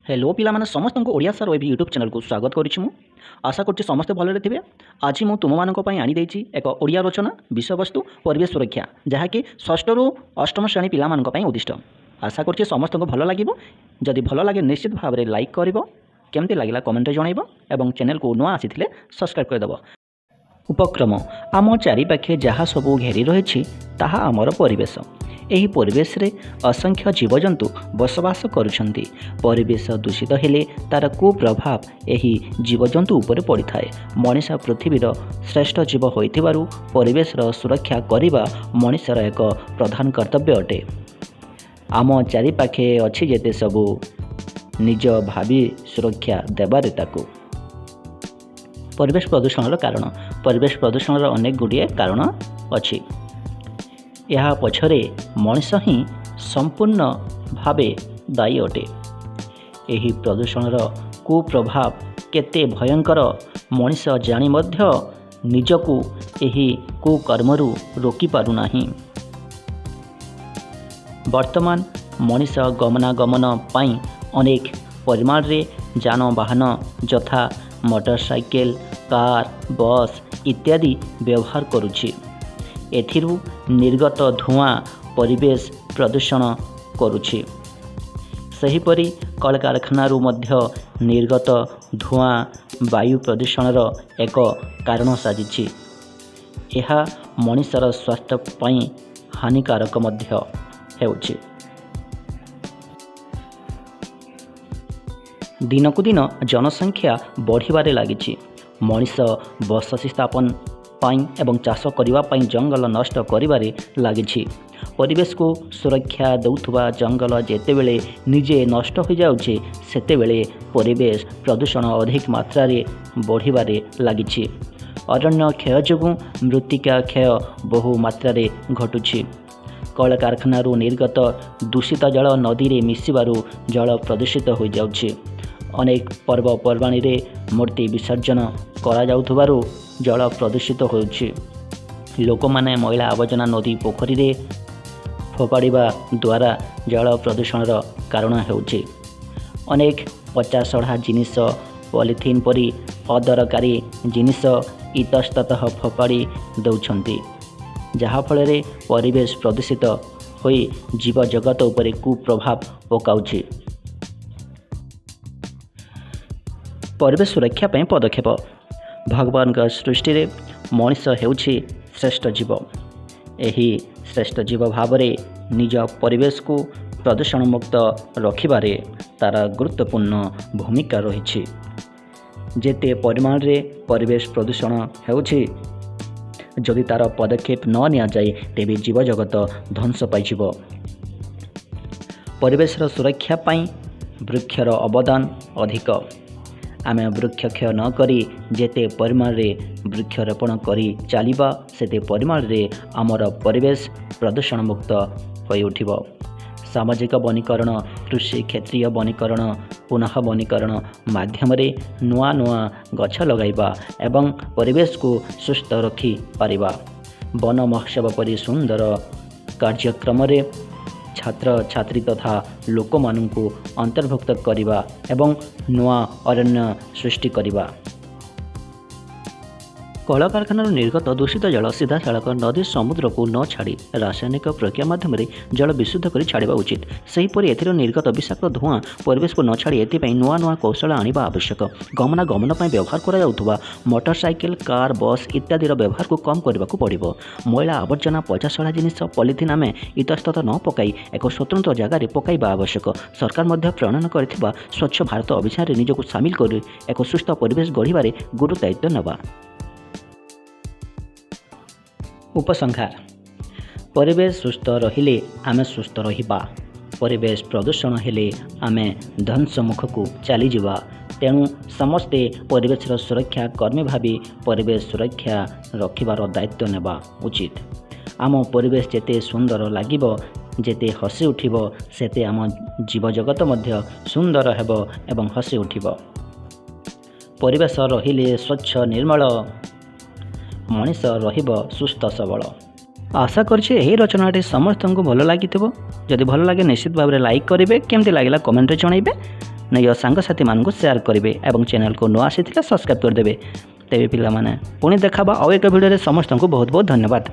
Hello पिलामाने समस्त को ओडिया सार वेब यूट्यूब चैनल को स्वागत करुच्ची मु आशा करछि समस्ते भलरे थिबे। आज मु तुम मानक पई आनी देछि एक ओडिया रचना विषय वस्तु परिवेश सुरक्षा जहाँकि षष्ठ रु अष्टम श्रेणी पिला मानक पई उद्दिष्ट। आशा करछि समस्त को भल लागिबो। जदि भल लागे निश्चित भाव में लाइक करिवो, केमती लागिला कमेंट जणाइबो एवं चैनल को नुआ आसीथिले सब्सक्राइब कर देबो। उपक्रम आम चारिपाखे जहाँ सबू घेरी रही ताहा आमर परिवेश। एही परिवेश रे असंख्य जीवजंतु बसवास करुछंती। परिवेश दूषित हेले तार कुप्रभाव एही जीवजंतु उपरे पड़िथाए। मनीष पृथ्वीर श्रेष्ठ जीव होइथिबारु परिवेशर सुरक्षा करिबा मनीषर एक प्रधान कर्तव्य अटे। आम चारिपाखे अछि जेते सबू निज भावी सुरक्षा देबारे ताकू। परिवेश प्रदूषण कारण परिवेश प्रदूषण अनेक गुड़िए कारण अछि। यह पछरे मनीष ही संपूर्ण भावे दायी अटे। एही प्रदूषणर कुप्रभाव केते भयंकर मनीष जानी मध्य निजकू एही कुकर्मरू रोकी पारु नाही। वर्तमान मनीष गमनागमन पाई अनेक परिमाण रे जानवाहन यथा मोटरसाइकेल, कार, बस इत्यादि व्यवहार करुछि। एथिरु निर्गत धुआं परिवेश प्रदूषण करुछि। सेहिपरि कलकारखानारू मध्य निर्गत धुआं वायु प्रदूषणर एक कारण साजिछि। यह मनीषर स्वास्थ्य पाई हानिकारक मध्य हेउछि। दिनकू दिन जनसंख्या बढ़िबारे लागिछि। मनीष बसति स्थापन पाई एवं चाष करिबा पाई जंगल नष्ट करिबारे लागिछि। परिवेश को सुरक्षा देउथुबा जंगल जेतेबेले निजे नष्ट हो जाउछे सेतेबेले परिवेश प्रदूषण अधिक मात्रा रे बढ़िबारे लागिछि। अरण्य क्षय जोगु मृत्तिका क्षय बहु मात्रा रे घटुछि। कलकारखानारू निर्गत दूषित जल नदी रे मिसिबारु जल प्रदूषित हो जाउछि। अनेक पर्वपर्वाणी रे मूर्ति विसर्जन करा जाउथुबारु जल प्रदूषित होउछि। लोक माने मैला आवर्जना नदी पोखरी रे फोपाड़िबा द्वारा जल प्रदूषणर कारण हेउछि। अनेक पचा सढ़ा जिनिस पॉलिथीन परी अदरकारी जिनिस इतस्ततः फोपाड़ी दउछंती, जहा फଳରେ परिवेश प्रदूषित होई जीव जगत उपरे कुप्रभाव पकाउछि। परिवेश सुरक्षा ପାଇଁ पदक्षेप। भगवान सृष्टि रे मनीष हेउछि श्रेष्ठ जीव। एही श्रेष्ठ जीव भावरे निज परिवेश को प्रदूषण मुक्त रखिबारे तार गुरुत्वपूर्ण भूमिका रहिछि। जेते परिमाण रे परिवेश प्रदूषण हेउछि, जदि तार पदक्षेप न निया जाय तेबे जीव जगत ध्वंस पाइजिब। परिवेशर सुरक्षा ପାଇଁ वृक्षर अवदान अधिक। आमे वृक्ष क्षय न करी जेते परिमाण रे वृक्षरोपण करी चलिबा सेते परिमाण रे आमर परिवेश प्रदूषण मुक्त होई उठिबो। सामाजिक वनीकरण, कृषि क्षेत्रीय वनीकरण, पुनः वनीकरण माध्यम रे नुआ नुआ गछ लगाइबा एवं परिवेश को सुस्थ रखी पारिबा। वन महोत्सव परि सुंदर कार्यक्रम रे छात्र छात्री तथा लोक मानू अंतर्भुक्त करिबा एवं नुआ अरण्य सृष्टि करिबा। कलकारखानार निर्गत दूषित जल सीधा सड़क नदी समुद्र को न छाड़ी रासायनिक प्रक्रिया माध्यम जल विशुद्ध कर छाड़ा उचित। सेहीपरि एथिर निर्गत विषाक्त धुआं परिवेश को न छाड़ी एथिपाई नुआ नुआ कौशल आनिबा आवश्यक। गमनागमन पाई व्यवहार करा जाउथुबा मोटरसाइकेल, कार, बस इत्यादिर व्यवहार को कम करबाकू पड़िबो। मैला आवर्जना पचासढ़ा जिनिस पॉलिथीन आमे इतस्तत न पकाई एक स्वतंत्र जगार पकाइबा आवश्यक। सरकार मध्य प्रणयन करथिबा स्वच्छ भारत अभियान निजको सामिल कर एक सुस्थ परिवेश गढ़िबारे गुरु दायित्व नेबा। उपसंहार। परिवेश सुस्थ रहिले आमे सुस्थ रहिबा। परिवेश प्रदूषण हेले आमे ध्वंस मुख को चली जिबा। तेणु समस्ते परिवेशर सुरक्षा कर्मी भावी परिवेश सुरक्षा रखिबार दायित्व नेबा उचित। आम परिवेश जेते सुंदर लागिबो, जेते हसी उठिबो, सेते आम जीव जगत मध्य सुंदर हेबो एवं हसी उठिबो। परिवेश रहिले स्वच्छ निर्मल, मनीष रहिब सुस्थ सबल। आशा करछि एही रचनाटी समस्त को भल लागिथिबो। जदि भल लागे निश्चित भाव में लाइक करेंगे, केमती लगे कमेंट जणाइबे। ନିଜ ସାଙ୍ଗସାଥିମାନଙ୍କୁ ସେୟାର କରିବେ ଏବଂ ଚ୍ୟାନେଲକୁ ନୂଆ ଆସିଥିଲେ ସବସ୍କ୍ରାଇବ୍ କରିଦେବେ। ତେବେ ପିଲାମାନେ ପୁଣି ଦେଖାବା ଆଉ ଏକ ଭିଡ଼ିଓରେ। ସମସ୍ତଙ୍କୁ ବହୁତ ବହୁତ ଧନ୍ୟବାଦ।